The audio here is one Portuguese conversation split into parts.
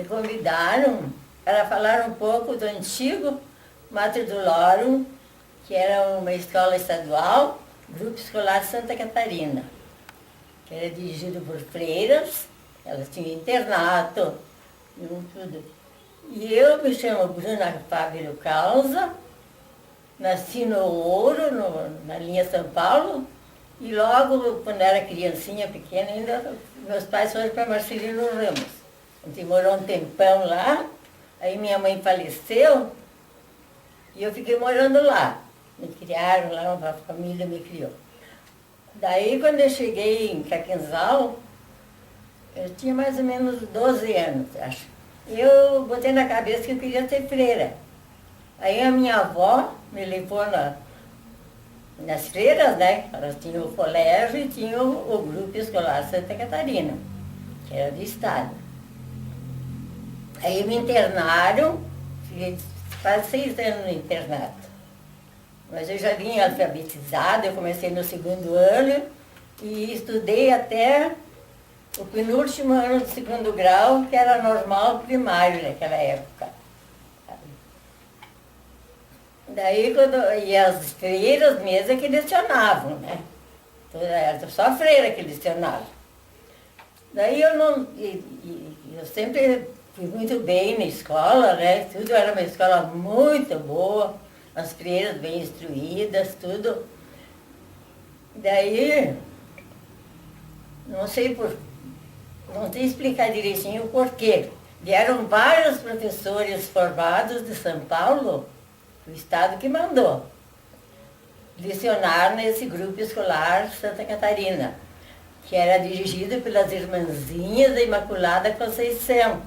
Me convidaram para falar um pouco do antigo Mater Dolorum, que era uma escola estadual, Grupo Escolar Santa Catarina, que era dirigido por freiras, elas tinham internato, tudo. E eu me chamo Bruna Fábio Causa, nasci no Ouro, na linha São Paulo, e logo, quando era criancinha pequena, ainda meus pais foram para Marcelino Ramos. A gente morou um tempão lá, aí minha mãe faleceu, e eu fiquei morando lá. Me criaram lá, uma família me criou. Daí, quando eu cheguei em Caquenzal, eu tinha mais ou menos 12 anos, acho. Eu botei na cabeça que eu queria ser freira. Aí a minha avó me levou nas freiras, né? Elas tinham o colégio e tinham o Grupo Escolar Santa Catarina, que era do estado. Aí me internaram, fiquei quase 6 anos no internato. Mas eu já vinha alfabetizada, eu comecei no 2º ano e estudei até o penúltimo ano do 2º grau, que era normal primário naquela época. Daí, e as freiras mesmo que lecionavam, né? Era só a freira que lecionava. Daí eu sempre fui muito bem na escola, né? Tudo era uma escola muito boa, as freiras bem instruídas, tudo. Daí, não sei explicar direitinho o porquê. Vieram vários professores formados de São Paulo, o estado que mandou, lecionar nesse grupo escolar Santa Catarina, que era dirigido pelas irmãzinhas da Imaculada Conceição,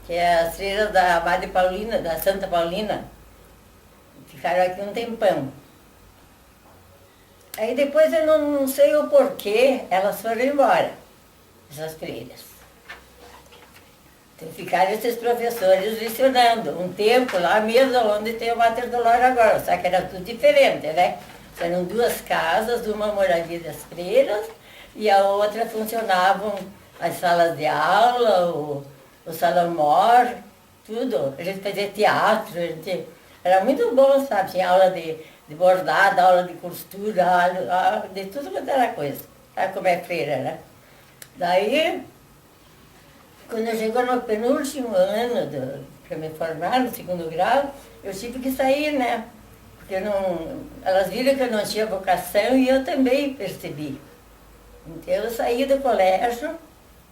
que é as freiras da Madre Paulina, da Santa Paulina. Ficaram aqui um tempão. Aí depois eu não sei o porquê, elas foram embora, essas freiras. Então ficaram esses professores lecionando um tempo lá mesmo onde tem o Mater Dolorum agora, só que era tudo diferente, né? Eram 2 casas, uma moradia das freiras e a outra funcionavam as salas de aula, o salão mor, tudo. A gente fazia teatro, era muito bom, sabe? Tinha aula de bordado, aula de costura, aula de tudo quanto era coisa. Sabe como é freira, né? Daí, quando eu chegou no penúltimo ano para me formar, no 2º grau, eu tive que sair, né? Porque elas viram que eu não tinha vocação e eu também percebi. Então eu saí do colégio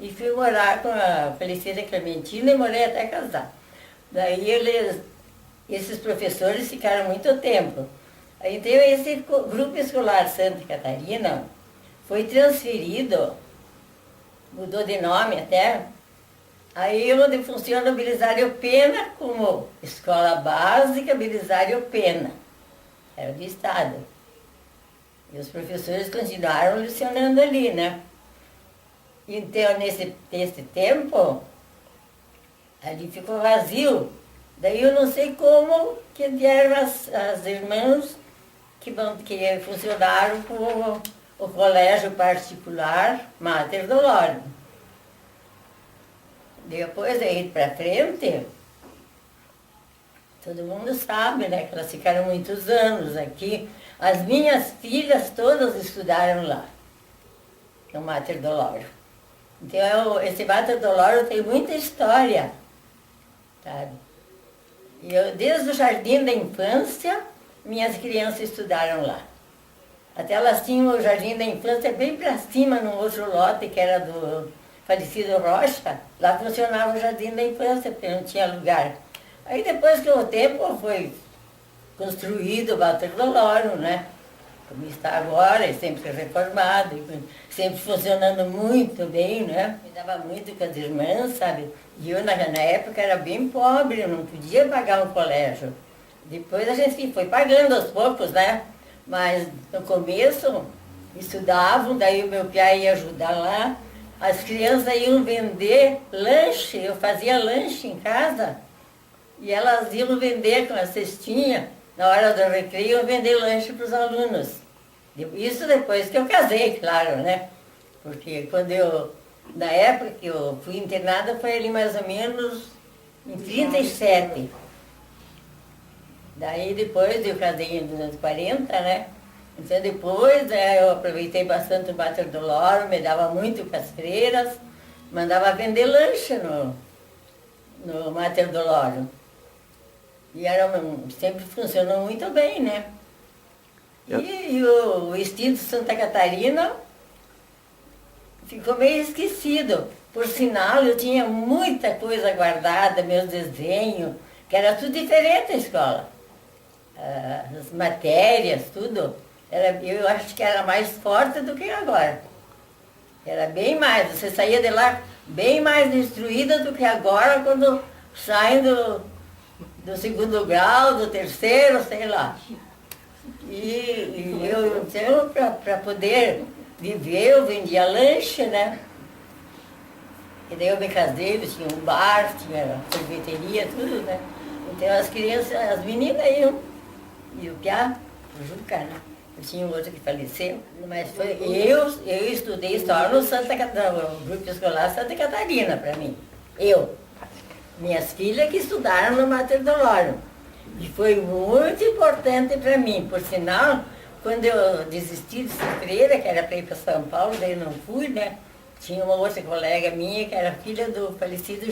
e fui morar com a falecida Clementina e morei até casar. Daí esses professores ficaram muito tempo. Aí, então esse Grupo Escolar Santa Catarina foi transferido, mudou de nome até, aí onde funciona o Belisário Pena como escola básica Belisário Pena, era do estado. E os professores continuaram lecionando ali, né? Então, nesse tempo, ali ficou vazio. Daí eu não sei como que vieram as irmãs que funcionaram com o colégio particular Mater Dolorum. Depois, aí para frente, todo mundo sabe, né, que elas ficaram muitos anos aqui. As minhas filhas todas estudaram lá, no Mater Dolorum. Então, esse Mater Dolorum tem muita história, sabe? Desde o jardim da infância, minhas crianças estudaram lá. Até elas tinham o jardim da infância bem para cima, num outro lote que era do falecido Rocha. Lá funcionava o jardim da infância, porque não tinha lugar. Aí depois que o tempo foi construído o Mater Dolorum, né? Como está agora, e sempre reformado, sempre funcionando muito bem, né? Me dava muito com as irmãs, sabe? E eu, na época, era bem pobre, eu não podia pagar um colégio. Depois a gente foi pagando aos poucos, né? Mas no começo estudavam, daí o meu pai ia ajudar lá. As crianças iam vender lanche, eu fazia lanche em casa. E elas iam vender com a cestinha, na hora do recreio, iam vender lanche para os alunos. Isso depois que eu casei, claro, né? Porque na época que eu fui internada, foi ali mais ou menos em 37. Daí depois eu casei nos anos 40, né? Então depois eu aproveitei bastante o Mater Doloro, me dava muito com as freiras, mandava vender lanche no Mater Doloro. E sempre funcionou muito bem, né? E o extinto Santa Catarina ficou meio esquecido. Por sinal, eu tinha muita coisa guardada, meus desenhos, que era tudo diferente a escola. As matérias, tudo. Eu acho que era mais forte do que agora. Era bem mais, você saía de lá bem mais instruída do que agora quando saem do segundo grau, do terceiro, sei lá. E eu, então, para poder viver, eu vendia lanche, né? E daí eu me casei, eu tinha um bar, tinha sorveteria, tudo, né? Então as crianças, as meninas iam, e o piá, o Juca, né? Eu tinha um outro que faleceu, mas foi, eu estudei história no grupo escolar Santa Catarina, para mim. Minhas filhas que estudaram no Mater Doloro. E foi muito importante para mim, por sinal, quando eu desisti de ser freira, que era para ir para São Paulo, daí não fui, né? Tinha uma outra colega minha, que era filha do falecido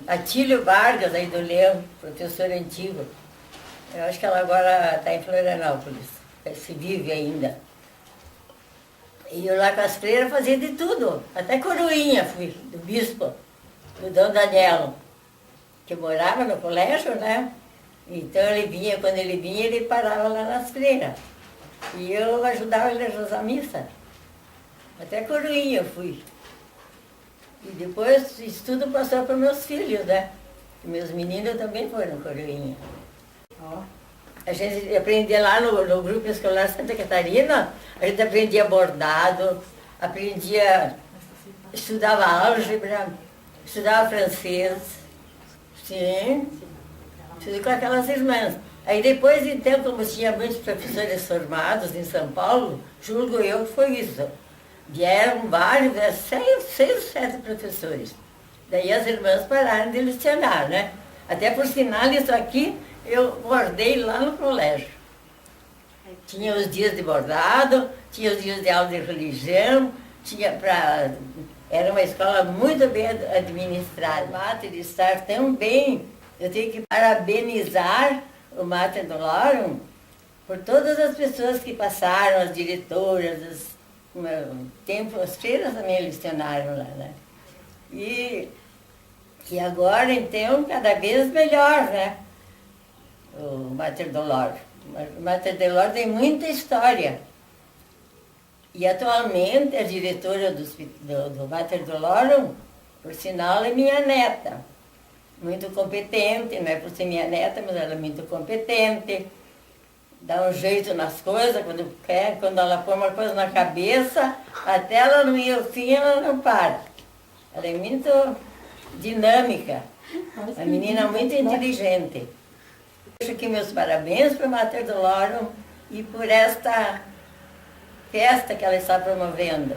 Atílio Vargas, aí do Leão, professor antigo. Eu acho que ela agora está em Florianópolis, se vive ainda. E eu lá com as freiras fazia de tudo, até coroinha fui, do bispo, do Dom Danielo, que morava no colégio, né? Então quando ele vinha, ele parava lá nas freiras. E eu ajudava ele a rezar a missa. Até coroinha eu fui. E depois isso tudo passou para meus filhos, né? E meus meninos também foram coroinha. A gente aprendia lá no grupo escolar Santa Catarina, a gente aprendia bordado, estudava álgebra, estudava francês, sim, tudo com aquelas irmãs. Aí depois, então, como tinha muitos professores formados em São Paulo, julgo eu que foi isso. Vieram vários, seis ou sete professores. Daí as irmãs pararam de lecionar, né? Até por sinal, isso aqui eu bordei lá no colégio. Tinha os dias de bordado, tinha os dias de aula de religião, era uma escola muito bem administrada. O Mater estar tão bem, eu tenho que parabenizar o Mater Doloro por todas as pessoas que passaram, as diretoras, as freiras também lecionaram lá, né? E agora, então, cada vez melhor, né? O Mater Doloro. O Mater Doloro tem muita história. E atualmente a diretora do Mater Doloro, por sinal, é minha neta. Muito competente, não é por ser minha neta, mas ela é muito competente. Dá um jeito nas coisas, quando ela põe uma coisa na cabeça, até ela não ir ao fim, ela não para. Ela é muito dinâmica, uma menina muito inteligente. Deixo aqui meus parabéns para o Mater Doloro e por esta festa que ela está promovendo.